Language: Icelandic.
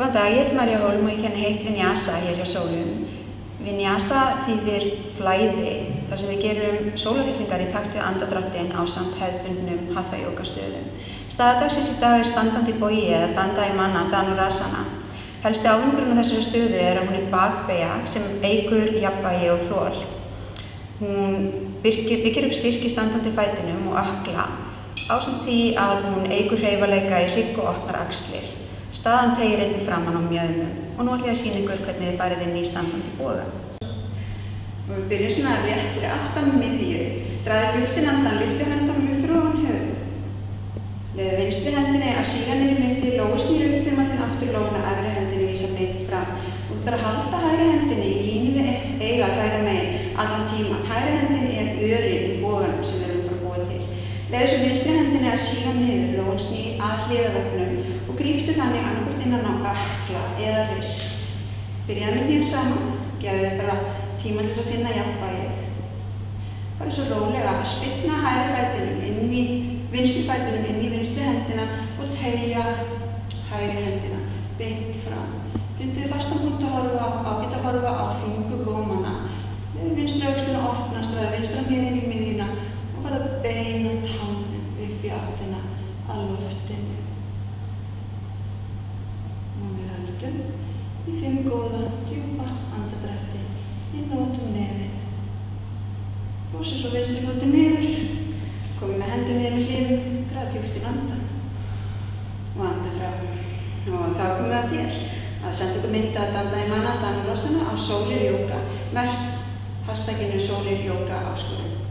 Góðan dag, ég heiti María Hólm og ég kenni heitt Vinyasa hér hjá Sólum. Vinyasa þýðir flæði, þar sem við gerum sólarhringar í takt við andardráttinn ásamt hefðbundnum hatha yoga stöðum. Staða dagsins í dag er standandi bogi eða dandayamana dhanurasana. Helsti ávinningurinn á þessari stöðu er að hún er bakbeygja sem eykur jafnvægi og þol. Hún byggir upp styrk í standandi fætinum og ökkla ásamt því að hún eykur hreyfanleika í hrygg og opnar axlir. Staðan teygir einnig framan á mjöðmum og nú ætla ég að sýna ykkur hvernig þið farið inn í standandi boga. Við byrjum svona rétt fyrir aftan miðju. Dragðu djúpt inn andann, lyftu höndunum upp fyrir ofan höfuð. Leiðu vinstri hendinni að síga niður í mitti, lói snýr upp þumallinn aftur lóna, efri hendinni vísa beint fram. Þú ætlar að halda hægri hendinni í línu við augað hægra megin allan tíman. Hægri hendinni er örinn í boganum sem við erum að fara að búa til. Leiðu svo vinstri hendinni að síga niður, lóin snýr að hliðarveggnum og gríptu þannig annaðhvort innan á ökkla eða rist. Byrjaðu með hnén saman, gefðu þið bara tíma til þess að finna jafnvægið. Bara svo rólega að spyrna hægri fætinum inn í vinstri fætinum inn í vinstri hendina og teygja hægri hendina beint fram. Bindið fastan punkt að horfa á fingurgómana. Vinstri öxlina opnast, ræðu vinstra hnéð inn í miðjuna og bara beina tánum upp í áttina að loftinu. Í 5 góða, djúpa andardrætti inn út nefið. Lósið svo vinstri fótinn niður, komið með hendur niður með hliðum, dragðu djúpt inn andann og anda frá. Og þá komið að þér að senda ykkur mynd að dandayamana dhanurasana á Sólir Yoga, merkt hashtaginu Sólir Yoga áskorun.